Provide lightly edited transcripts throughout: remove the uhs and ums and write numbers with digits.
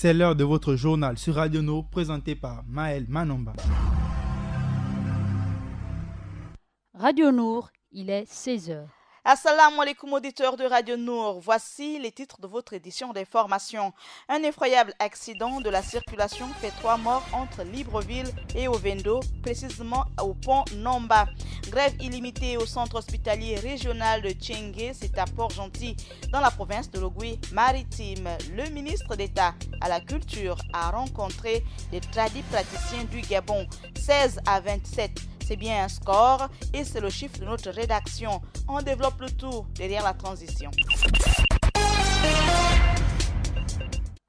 C'est l'heure de votre journal sur Radio Nord présenté par Maël Manomba. Radio Nour, il est 16h. Assalamu alaikum auditeurs de Radio Nour, voici les titres de votre édition d'information. Un effroyable accident de la circulation fait 3 morts entre Libreville et Ovendo, précisément au pont Nomba. Grève illimitée au centre hospitalier régional de Tchengué, c'est à Port-Gentil, dans la province de l'Ogooué-Maritime. Le ministre d'État à la Culture a rencontré des praticiens du Gabon, 16 à 27. C'est bien un score et c'est le chiffre de notre rédaction. On développe le tout derrière la transition.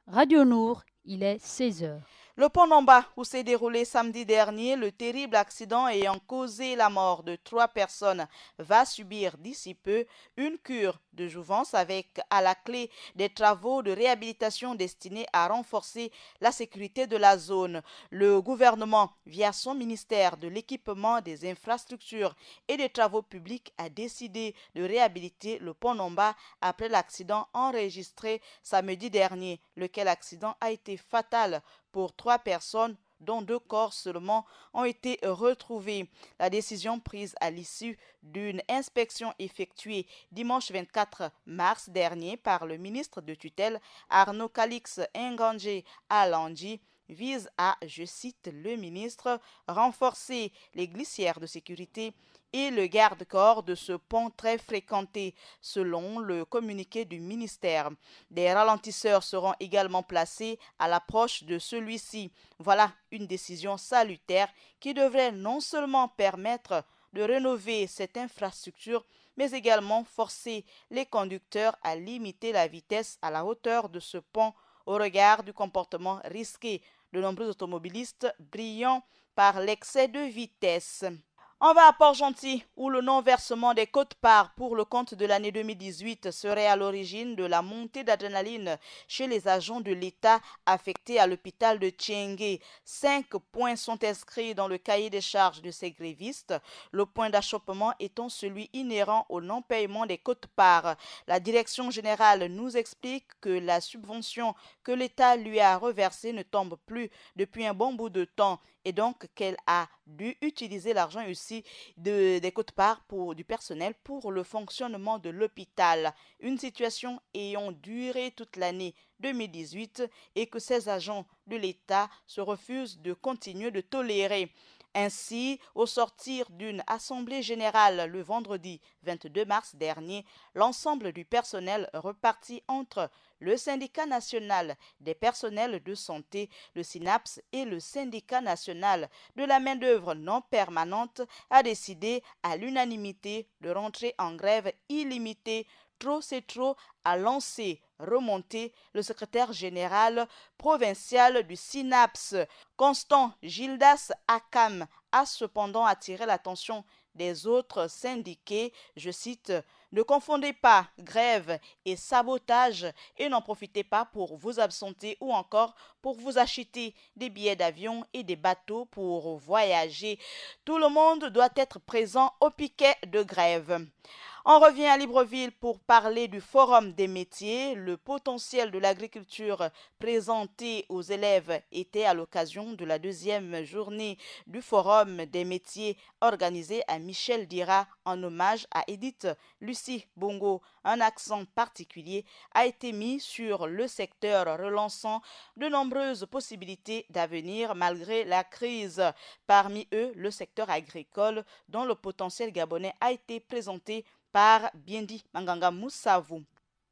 Radio Nour, il est 16h. Le pont Nomba, où s'est déroulé samedi dernier le terrible accident ayant causé la mort de 3 personnes, va subir d'ici peu une cure de jouvence avec à la clé des travaux de réhabilitation destinés à renforcer la sécurité de la zone. Le gouvernement, via son ministère de l'équipement, des infrastructures et des travaux publics, a décidé de réhabiliter le pont Nomba après l'accident enregistré samedi dernier, lequel accident a été fatal pour 3 personnes, dont 2 corps seulement ont été retrouvés. La décision prise à l'issue d'une inspection effectuée dimanche 24 mars dernier par le ministre de tutelle Arnaud Calix Ngandje Alandji vise à, je cite le ministre, renforcer les glissières de sécurité et le garde-corps de ce pont très fréquenté, selon le communiqué du ministère. Des ralentisseurs seront également placés à l'approche de celui-ci. Voilà une décision salutaire qui devrait non seulement permettre de rénover cette infrastructure, mais également forcer les conducteurs à limiter la vitesse à la hauteur de ce pont au regard du comportement risqué de nombreux automobilistes brillant par l'excès de vitesse. On va à Port-Gentil, où le non-versement des quotes-parts pour le compte de l'année 2018 serait à l'origine de la montée d'adrénaline chez les agents de l'État affectés à l'hôpital de Tchengué. 5 points sont inscrits dans le cahier des charges de ces grévistes, le point d'achoppement étant celui inhérent au non-paiement des quotes-parts. La direction générale nous explique que la subvention que l'État lui a reversée ne tombe plus depuis un bon bout de temps et donc qu'elle a dû utiliser l'argent aussi des quotes-parts du personnel pour le fonctionnement de l'hôpital. Une situation ayant duré toute l'année 2018 et que ces agents de l'État se refusent de continuer de tolérer. Ainsi, au sortir d'une assemblée générale le vendredi 22 mars dernier, l'ensemble du personnel reparti entre le syndicat national des personnels de santé, le SYNAPS et le syndicat national de la main-d'œuvre non permanente a décidé à l'unanimité de rentrer en grève illimitée. Trop c'est trop, a lancé remonter le secrétaire général provincial du SYNAPS. Constant Gildas Akam a cependant attiré l'attention des autres syndiqués, je cite, « Ne confondez pas grève et sabotage et n'en profitez pas pour vous absenter ou encore pour vous acheter des billets d'avion et des bateaux pour voyager. Tout le monde doit être présent au piquet de grève. » On revient à Libreville pour parler du Forum des métiers. Le potentiel de l'agriculture présenté aux élèves était à l'occasion de la 2e journée du Forum des métiers organisé à Michel Dira en hommage à Edith Lucie Bongo. Un accent particulier a été mis sur le secteur relançant de nombreuses possibilités d'avenir malgré la crise. Parmi eux, le secteur agricole dont le potentiel gabonais a été présenté par Biendi Manganga Moussavou.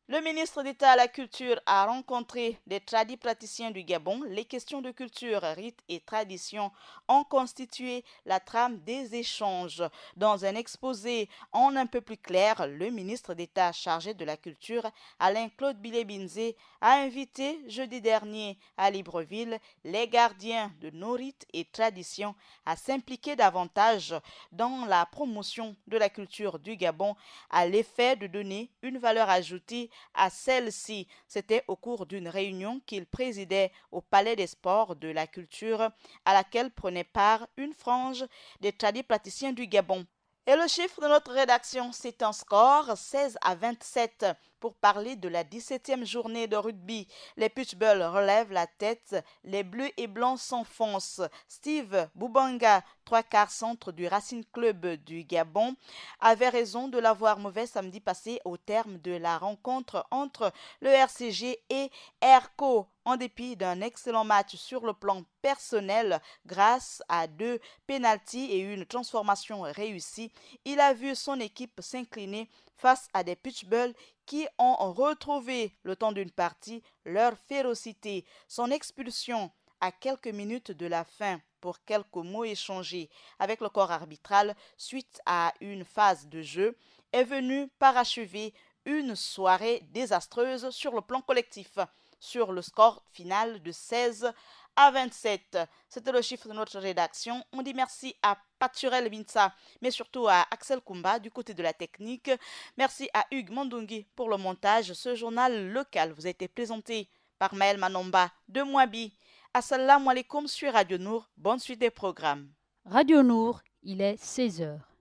Le ministre d'État à la Culture a rencontré des praticiens du Gabon. Les questions de culture, rites et traditions ont constitué la trame des échanges. Dans un exposé en un peu plus clair, le ministre d'État chargé de la Culture, Alain-Claude Bilé-Binzé, a invité jeudi dernier à Libreville les gardiens de nos rites et traditions à s'impliquer davantage dans la promotion de la culture du Gabon à l'effet de donner une valeur ajoutée à celle-ci. C'était au cours d'une réunion qu'il présidait au Palais des Sports de la Culture à laquelle prenait part une frange des praticiens du Gabon. Et le chiffre de notre rédaction, c'est un score 16 à 27 pour parler de la 17e journée de rugby. Les Pitbulls relèvent la tête, les Bleus et Blancs s'enfoncent. Steve Boubanga, 3/4 centre du Racing Club du Gabon, avait raison de l'avoir mauvais samedi passé au terme de la rencontre entre le RCG et ERCO. En dépit d'un excellent match sur le plan personnel, grâce à 2 pénaltys et une transformation réussie, il a vu son équipe s'incliner face à des Pitbulls qui ont retrouvé, le temps d'une partie, leur férocité. Son expulsion à quelques minutes de la fin pour quelques mots échangés avec le corps arbitral suite à une phase de jeu est venue parachever une soirée désastreuse sur le plan collectif, sur le score final de 16-27. C'était le chiffre de notre rédaction. On dit merci à Paturel Binsa, mais surtout à Axel Kumba du côté de la technique. Merci à Hugues Mandungi pour le montage. Ce journal local vous a été présenté par Maël Manomba de Mouabi. Assalamu alaikum sur Radio Nour. Bonne suite des programmes. Radio Nour, il est 16 heures.